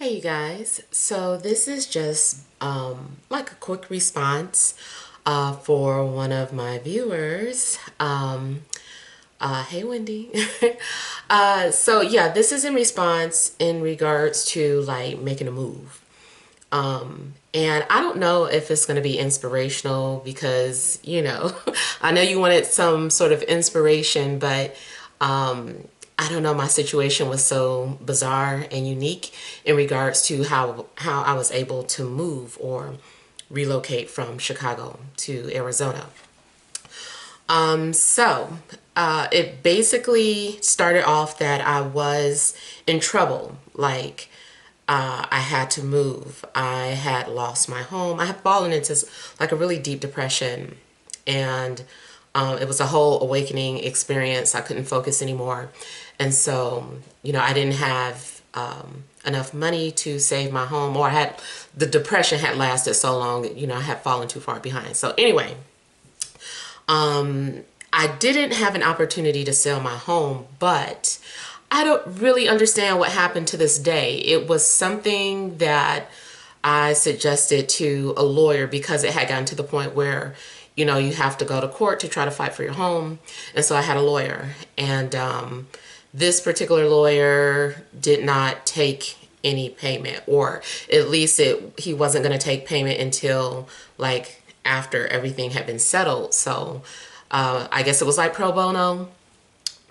Hey you guys, so this is just like a quick response for one of my viewers. Hey Wendy. So yeah, this is in response in regards to like making a move. And I don't know if it's going to be inspirational because, I know you wanted some sort of inspiration, but I don't know, my situation was so bizarre and unique in regards to how I was able to move or relocate from Chicago to Arizona. It basically started off that I was in trouble. Like, I had to move. I had lost my home. I had fallen into like a really deep depression, and it was a whole awakening experience. I couldn't focus anymore, and so I didn't have enough money to save my home, or the depression had lasted so long that I had fallen too far behind. So anyway, I didn't have an opportunity to sell my home, but I don't really understand what happened to this day. It was something that I suggested to a lawyer because it had gotten to the point where, you have to go to court to try to fight for your home. And so I had a lawyer, and this particular lawyer did not take any payment, or at least he wasn't going to take payment until like after everything had been settled. So I guess it was like pro bono.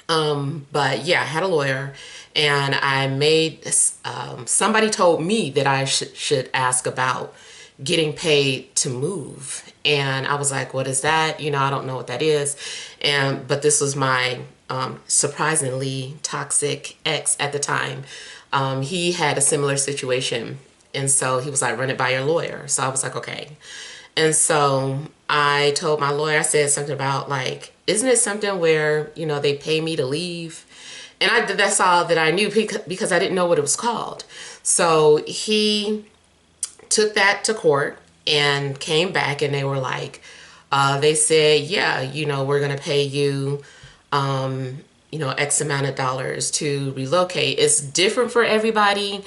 But yeah, I had a lawyer, and I made somebody told me that I should ask about getting paid to move, and I was like, what is that? I don't know what that is. But this was my surprisingly toxic ex at the time. He had a similar situation, and so he was like, run it by your lawyer. So I was like, okay. And so I told my lawyer, I said something about like, isn't it something where, they pay me to leave? And that's all that I knew because I didn't know what it was called. So he took that to court and came back, and they were like, they said, yeah, we're going to pay you, X amount of dollars to relocate. It's different for everybody.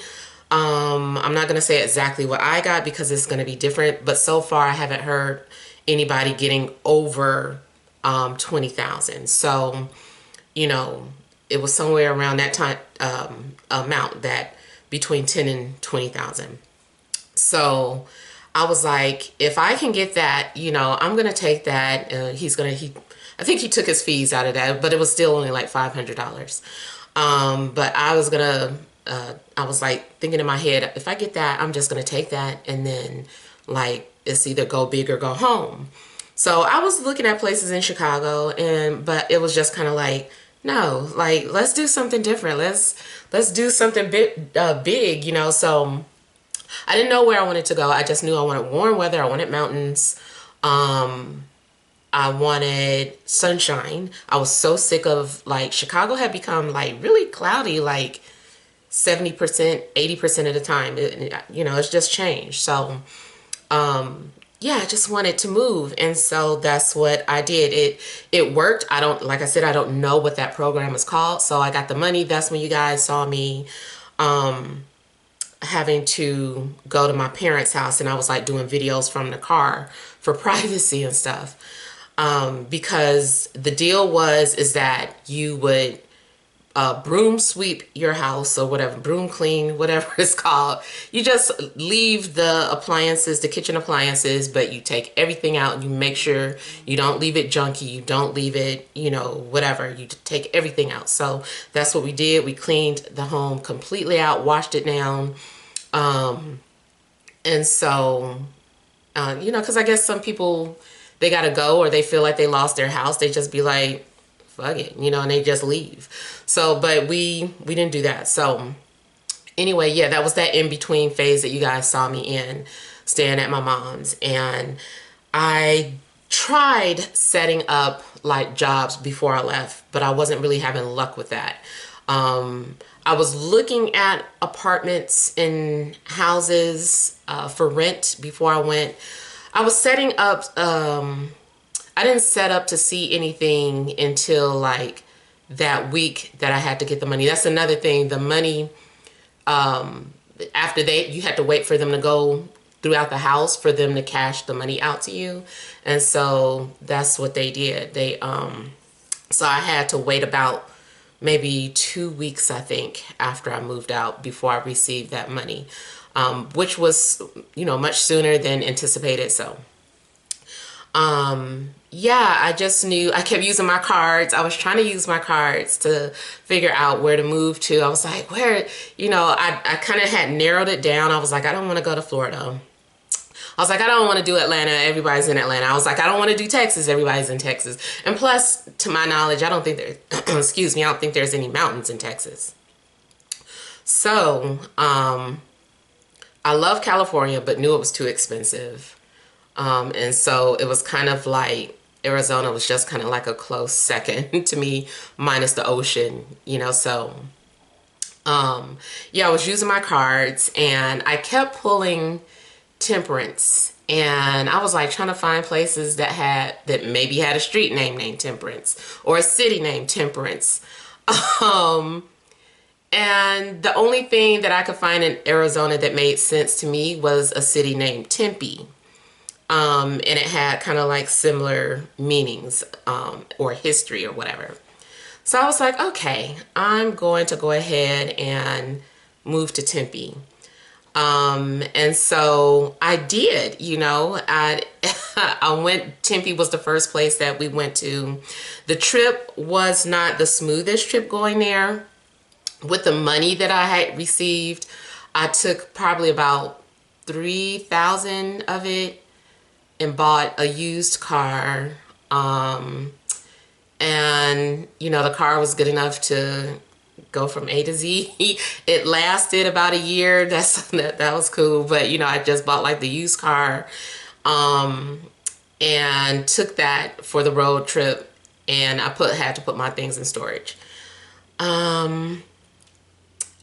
I'm not going to say exactly what I got because it's going to be different, but so far I haven't heard anybody getting over 20,000. So, it was somewhere around that time amount, that between 10 and 20,000. So I was like, if I can get that, I'm going to take that. I think he took his fees out of that, but it was still only like $500. But I was like thinking in my head, if I get that, I'm just going to take that, and then like it's either go big or go home. So I was looking at places in Chicago, but it was just kind of like, no, like let's do something different. Let's do something big. So I didn't know where I wanted to go. I just knew I wanted warm weather. I wanted mountains. I wanted sunshine. I was so sick of like Chicago had become like really cloudy, like 70%, 80% of the time. It's just changed. So, yeah, I just wanted to move. And so that's what I did. It worked. Like I said, I don't know what that program is called. So I got the money. That's when you guys saw me, having to go to my parents' house, and I was like doing videos from the car for privacy and stuff. Because the deal is that you would broom sweep your house, or whatever, broom clean, whatever it's called. You just leave the appliances, the kitchen appliances, but you take everything out and you make sure you don't leave it junky. You don't leave it, whatever. You take everything out. So that's what we did. We cleaned the home completely out, washed it down. And so, because I guess some people, they got to go, or they feel like they lost their house. They just be like, fuck it, and they just leave. So, but we didn't do that. So anyway, yeah, that was that in-between phase that you guys saw me in, staying at my mom's. And I tried setting up like jobs before I left, but I wasn't really having luck with that. I was looking at apartments and houses for rent before I went. I was setting up, I didn't set up to see anything until like that week that I had to get the money. That's another thing. The money after you had to wait for them to go throughout the house for them to cash the money out to you. And so that's what they did. So I had to wait about maybe 2 weeks, I think, after I moved out before I received that money, which was, much sooner than anticipated. So, yeah, I just knew I kept using my cards. I was trying to use my cards to figure out where to move to. I was like, I kind of had narrowed it down. I was like, I don't want to go to Florida. I was like, I don't want to do Atlanta. Everybody's in Atlanta. I was like, I don't want to do Texas. Everybody's in Texas. And plus, to my knowledge, I don't think there, excuse me, I don't think there's any mountains in Texas. So, I love California, but knew it was too expensive. And so it was kind of like Arizona was just kind of like a close second to me, minus the ocean, so, yeah, I was using my cards and I kept pulling Temperance, and I was like trying to find places that maybe had a street name named Temperance or a city named Temperance. And the only thing that I could find in Arizona that made sense to me was a city named Tempe. And it had kind of like similar meanings, or history or whatever. So I was like, okay, I'm going to go ahead and move to Tempe. And so I did, I went, Tempe was the first place that we went to. The trip was not the smoothest trip going there. With the money that I had received, I took probably about 3,000 of it and bought a used car. And, the car was good enough to go from A to Z. It lasted about a year. That was cool. But I just bought like the used car, and took that for the road trip, and had to put my things in storage.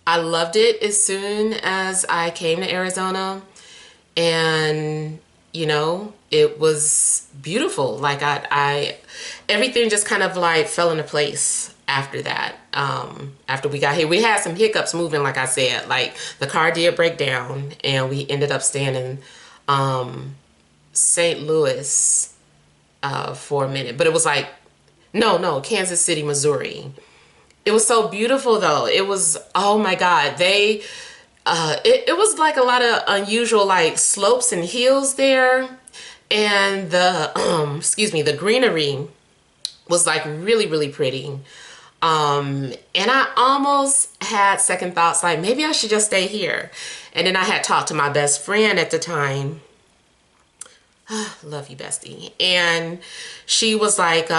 I loved it as soon as I came to Arizona, and it was beautiful. Like everything just kind of like fell into place after that. After we got here, we had some hiccups moving, like I said. Like the car did break down, and we ended up staying in St. Louis for a minute. But it was like, no, Kansas City, Missouri. It was so beautiful though. It was, oh my God. It was like a lot of unusual like slopes and hills there. And the greenery was like really, really pretty. And I almost had second thoughts, like maybe I should just stay here. And then I had talked to my best friend at the time. Love you, bestie. And she was like,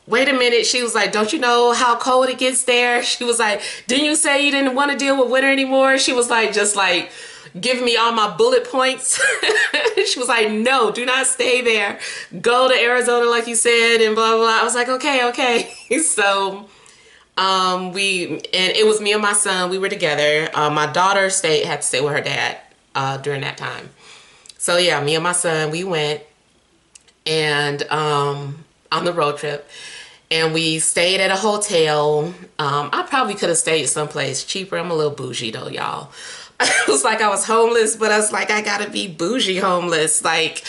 wait a minute. She was like, don't you know how cold it gets there? She was like, didn't you say you didn't want to deal with winter anymore? She was like, just like giving me all my bullet points. She was like, no, do not stay there. Go to Arizona like you said, and blah, blah, blah. I was like, okay. So and it was me and my son. We were together. My daughter had to stay with her dad during that time. So yeah, me and my son, we went and on the road trip, and we stayed at a hotel. I probably could have stayed someplace cheaper. I'm a little bougie though, y'all. It was like I was homeless, but I was like, I gotta be bougie homeless, like,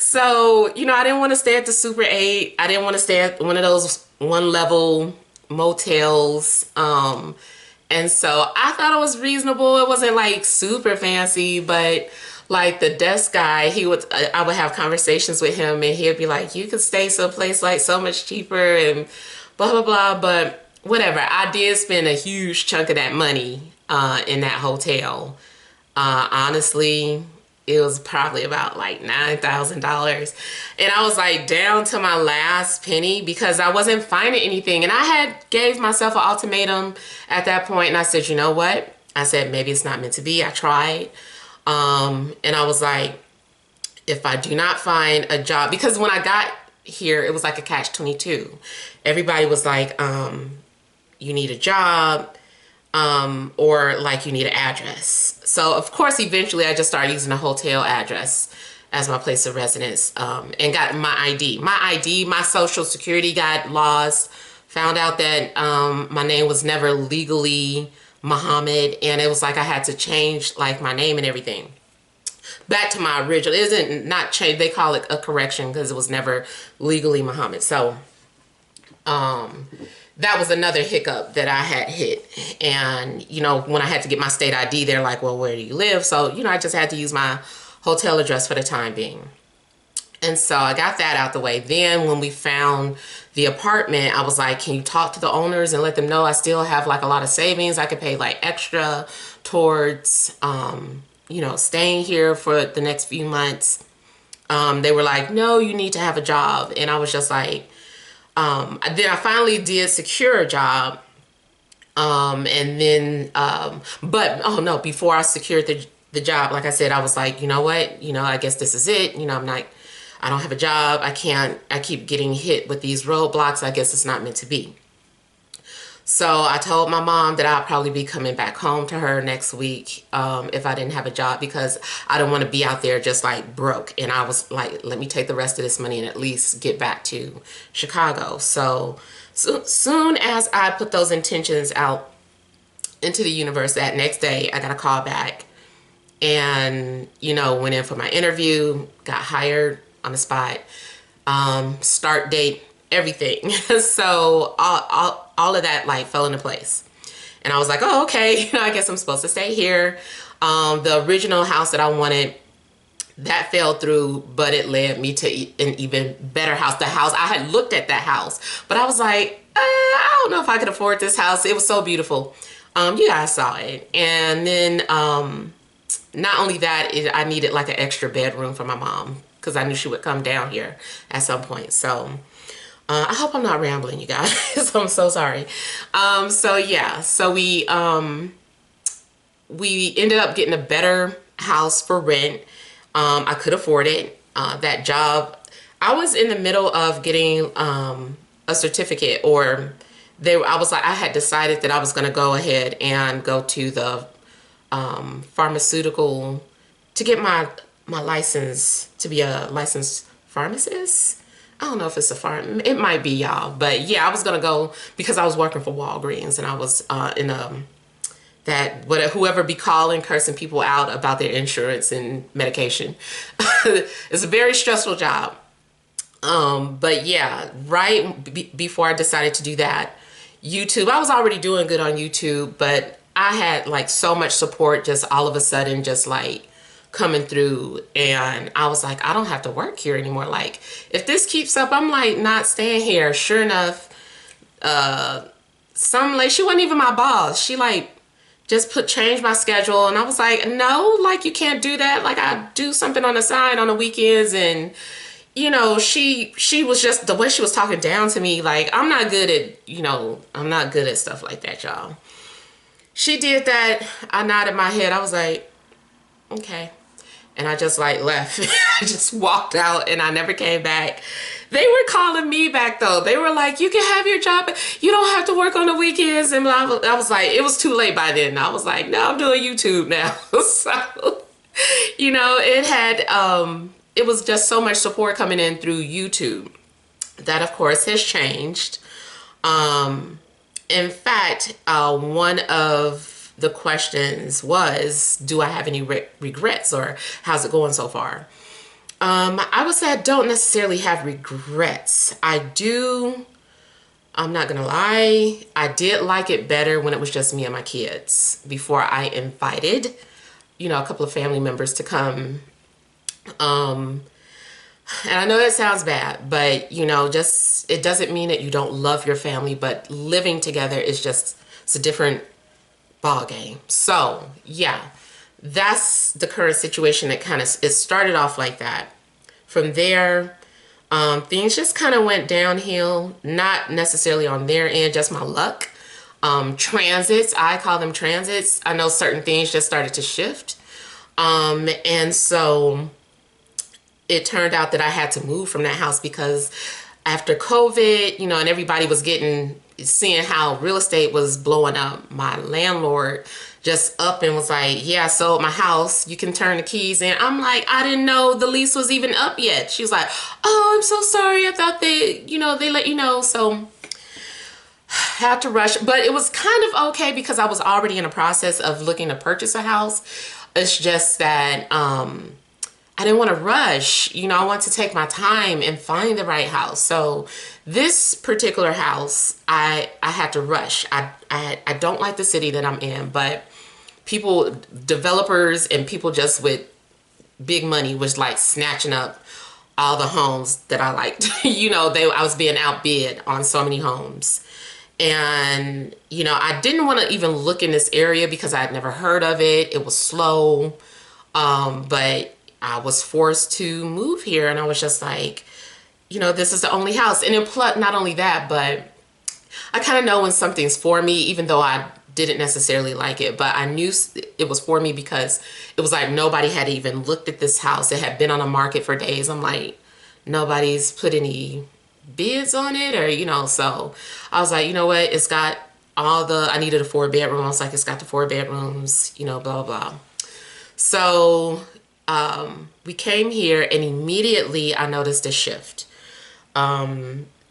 So, I didn't want to stay at the Super 8. I didn't want to stay at one of those one-level motels. And so I thought it was reasonable. It wasn't like super fancy, but like the desk guy, I would have conversations with him, and he'd be like, you could stay someplace like so much cheaper and blah, blah, blah. But whatever. I did spend a huge chunk of that money in that hotel. Honestly, it was probably about like $9,000. And I was like down to my last penny because I wasn't finding anything. And I had gave myself an ultimatum at that point. And I said, you know what? I said, maybe it's not meant to be. I tried. And I was like, if I do not find a job, because when I got here, it was like a catch-22. Everybody was like, you need a job, or like you need an address. So of course, eventually I just started using a hotel address as my place of residence, and got my ID. My social security got lost. Found out that my name was never legally Muhammad, and it was like I had to change like my name and everything back to my original. It isn't not change. They call it a correction because it was never legally Muhammad. So that was another hiccup that I had hit. And, you know, when I had to get my state ID, they're like, well, where do you live? So, you know, I just had to use my hotel address for the time being. And so I got that out the way. Then when we found the apartment, I was like, can you talk to the owners and let them know I still have like a lot of savings? I could pay like extra towards, you know, staying here for the next few months. They were like, no, you need to have a job. And I was just like, then I finally did secure a job. And then, but, oh no, before I secured the job, like I said, I was like, you know what, you know, I guess this is it. You know, I don't have a job. I keep getting hit with these roadblocks. I guess it's not meant to be. So I told my mom that I'll probably be coming back home to her next week if I didn't have a job, because I don't want to be out there just like broke. And I was like, let me take the rest of this money and at least get back to Chicago. So soon as I put those intentions out into the universe, that next day I got a call back and, you know, went in for my interview, got hired on the spot, start date, everything. So all of that like fell into place. And I was like, oh, okay, I guess I'm supposed to stay here. The original house that I wanted, that fell through, but it led me to an even better house. The house, I had looked at that house, but I was like, I don't know if I could afford this house. It was so beautiful. You guys saw it. And then not only that, I needed like an extra bedroom for my mom because I knew she would come down here at some point. So I hope I'm not rambling, you guys. I'm so sorry. So yeah, so we ended up getting a better house for rent. I could afford it. That job, I was in the middle of getting a certificate, or I was like, I had decided that I was going to go ahead and go to the pharmaceutical to get my license to be a licensed pharmacist. I don't know if it's a farm. It might be, y'all. But yeah, I was going to go because I was working for Walgreens, and I was in whoever be calling, cursing people out about their insurance and medication. It's a very stressful job. But yeah, right before I decided to do that, YouTube, I was already doing good on YouTube, but I had like so much support just all of a sudden, just like coming through, and I was like, I don't have to work here anymore. Like, if this keeps up, I'm like not staying here. Sure enough, some lady, she wasn't even my boss, she like just changed my schedule, and I was like, no, like you can't do that. Like, I do something on the side on the weekends. And you know, she was just, the way she was talking down to me, like, I'm not good at, you know, I'm not good at stuff like that, y'all. She did that. I nodded my head. I was like, okay. And I just like left. I just walked out and I never came back. They were calling me back though. They were like, you can have your job. You don't have to work on the weekends. And I was like, it was too late by then. I was like, no, I'm doing YouTube now. So, you know, it was just so much support coming in through YouTube. That of course has changed. In fact, one of the questions was, do I have any regrets, or how's it going so far? I would say I don't necessarily have regrets. I'm not gonna lie, I did like it better when it was just me and my kids before I invited, you know, a couple of family members to come. And I know that sounds bad, but you know, just, it doesn't mean that you don't love your family, but living together is just, it's a different ball game. So yeah, that's the current situation. That kind of, it started off like that. From there, things just kind of went downhill, not necessarily on their end, just my luck. Transits, I call them transits. I know certain things just started to shift. And so it turned out that I had to move from that house because after COVID, you know, and everybody was seeing how real estate was blowing up, my landlord just up and was like, yeah, I sold my house. You can turn the keys in. I'm like, I didn't know the lease was even up yet. She's like, oh, I'm so sorry. I thought they let you know. So Had to rush, but it was kind of okay because I was already in a process of looking to purchase a house. It's just that I didn't want to rush. You know, I want to take my time and find the right house. So this particular house, I had to rush. I don't like the city that I'm in, but people, developers and people just with big money was like snatching up all the homes that I liked. You know, I was being outbid on so many homes. And, you know, I didn't want to even look in this area because I had never heard of it. It was slow. But I was forced to move here, and I was just like, you know, this is the only house. And then plus, not only that, but I kind of know when something's for me, even though I didn't necessarily like it, but I knew it was for me because it was like nobody had even looked at this house. It had been on the market for days. I'm like, nobody's put any bids on it, or, you know, so I was like, you know what, it's got I needed a 4-bedroom. I was like, it's got the 4 bedrooms, you know, blah, blah, blah. So we came here and immediately I noticed a shift.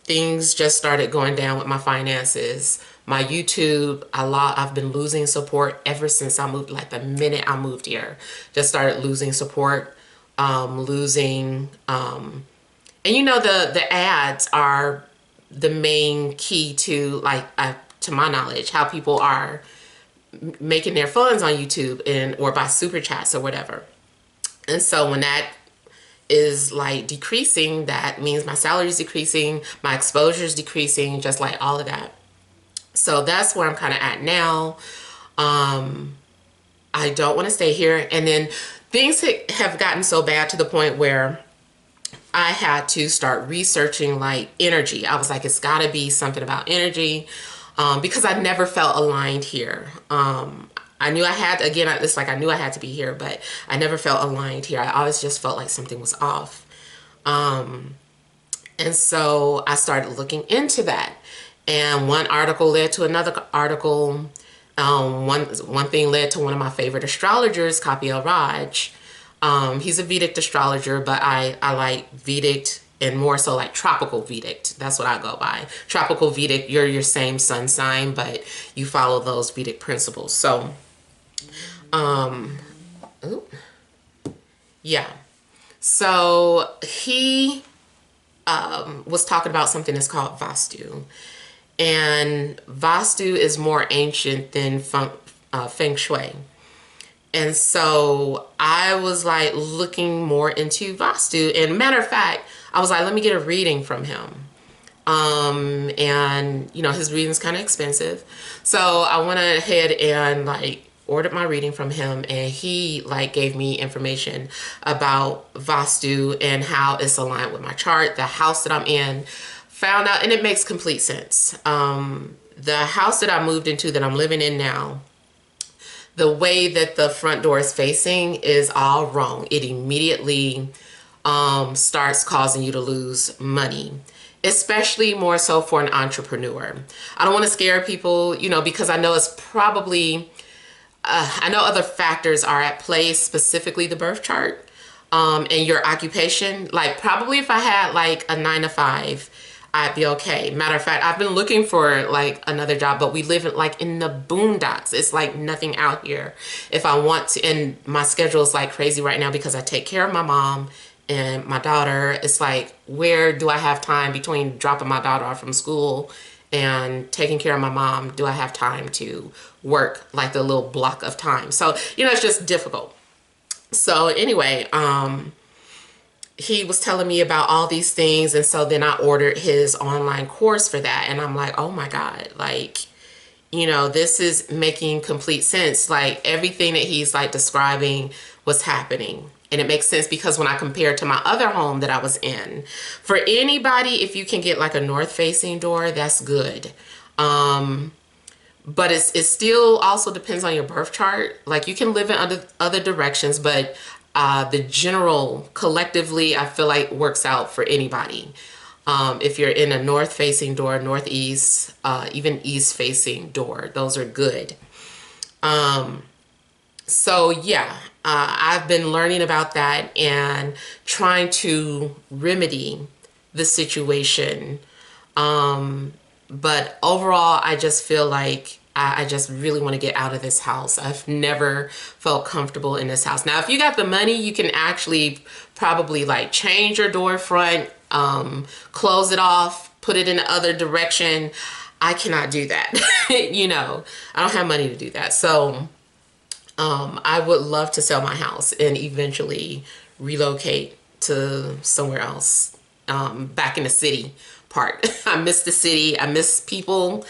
Things just started going down with my finances. My YouTube, I've been losing support ever since I moved. Like the minute I moved here, just started losing support, and you know, the ads are the main key to, like, to my knowledge, how people are making their funds on YouTube or by super chats or whatever. And so when that is like decreasing, that means my salary is decreasing, my exposure is decreasing, just like all of that. So that's where I'm kind of at now. I don't want to stay here. And then things have gotten so bad to the point where I had to start researching like energy. I was like, it's got to be something about energy, because I never felt aligned here. I knew I had, again, it's like I knew I had to be here, but I never felt aligned here. I always just felt like something was off. And so I started looking into that. And one article led to another article. One thing led to one of my favorite astrologers, Kapil Raj. He's a Vedic astrologer, but I like Vedic and more so like tropical Vedic. That's what I go by. Tropical Vedic, you're your same sun sign, but you follow those Vedic principles. So, yeah. So he was talking about something that's called Vastu. And Vastu is more ancient than Feng Shui. And so I was like looking more into Vastu. And matter of fact, I was like, let me get a reading from him. And you know, his reading's kind of expensive. So I went ahead and like ordered my reading from him, and he like gave me information about Vastu and how it's aligned with my chart, the house that I'm in. Found out, and it makes complete sense. The house that I moved into, that I'm living in now, the way that the front door is facing is all wrong. It immediately starts causing you to lose money, especially more so for an entrepreneur. I don't want to scare people, you know, because I know it's probably, I know other factors are at play, specifically the birth chart and your occupation. Like probably if I had like a 9 to 5, I'd be okay. Matter of fact, I've been looking for like another job, but we live in the boondocks. It's like nothing out here. If I want to, and my schedule is like crazy right now because I take care of my mom and my daughter. It's like, where do I have time between dropping my daughter off from school and taking care of my mom? Do I have time to work like the little block of time? So, you know, it's just difficult. So anyway, he was telling me about all these things, and so then I ordered his online course for that, and I'm like, oh my God, like, you know, this is making complete sense. Like everything that he's like describing was happening, and it makes sense because when I compare it to my other home that I was in, for anybody, if you can get like a north facing door, that's good. But it still also depends on your birth chart. Like you can live in other directions, but the general collectively, I feel like works out for anybody. If you're in a north facing door, northeast, even east facing door, those are good. So yeah, I've been learning about that and trying to remedy the situation. But overall, I just feel like I just really want to get out of this house. I've never felt comfortable in this house. Now, if you got the money, you can actually probably like change your door front, close it off, put it in the other direction. I cannot do that. You know, I don't have money to do that. So I would love to sell my house and eventually relocate to somewhere else, back in the city part. I miss the city. I miss people.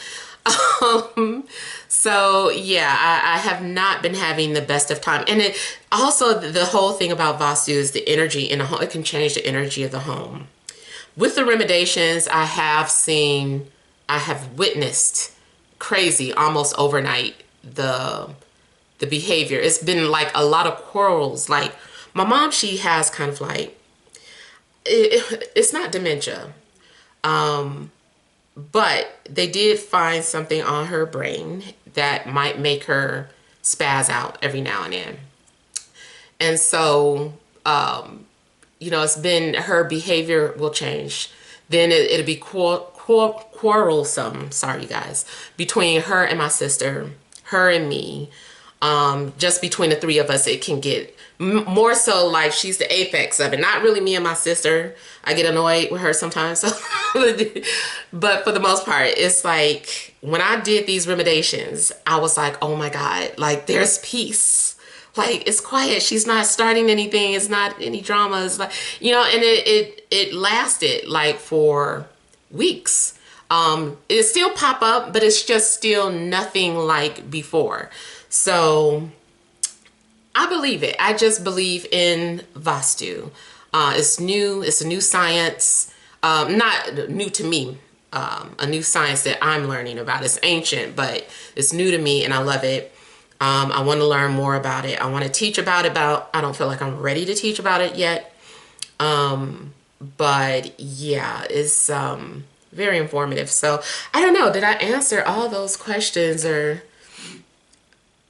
So yeah, I have not been having the best of time. And it also, the whole thing about Vastu is the energy in a home. It can change the energy of the home. With the remediations, I have witnessed crazy, almost overnight, the behavior. It's been like a lot of quarrels. Like my mom, she has kind of like, it's not dementia. But they did find something on her brain that might make her spaz out every now and then. And so, you know, it's been, her behavior will change. Then it'll be quarrelsome, sorry you guys, between her and my sister, her and me. Just between the three of us, it can get more so like she's the apex of it. Not really me and my sister. I get annoyed with her sometimes. But for the most part, it's like when I did these remediations, I was like, oh my God, like there's peace. Like it's quiet. She's not starting anything. It's not any drama. It's like, you know, and it lasted like for weeks. It still pop up, but it's just still nothing like before. So I believe it. I just believe in Vastu. It's new. It's a new science. Not new to me. A new science that I'm learning about. It's ancient, but it's new to me and I love it. I want to learn more about it. I want to teach about it, but I don't feel like I'm ready to teach about it yet. But yeah, it's very informative. So I don't know. Did I answer all those questions, or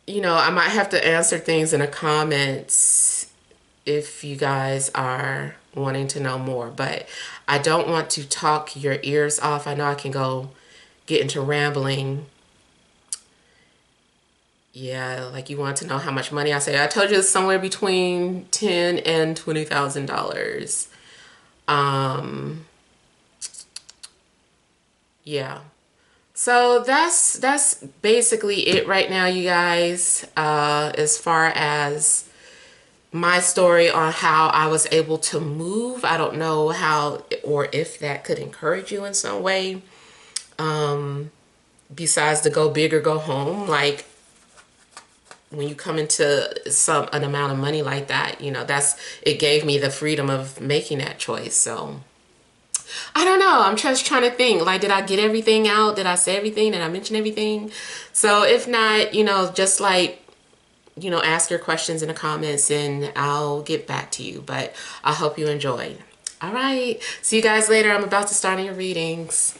you know, I might have to answer things in the comments if you guys are wanting to know more. But I don't want to talk your ears off. I know I can get into rambling. Yeah, like you want to know how much money I say. I told you it's somewhere between $10,000 and $20,000. Yeah. So that's basically it right now, you guys, as far as my story on how I was able to move. I don't know how or if that could encourage you in some way, besides the go big or go home. Like when you come into an amount of money like that, you know, it gave me the freedom of making that choice. So I don't know. I'm just trying to think, like, did I get everything out? Did I say everything? Did I mention everything? So if not, you know, just like, you know, ask your questions in the comments and I'll get back to you. But I hope you enjoyed. All right. See you guys later. I'm about to start your readings.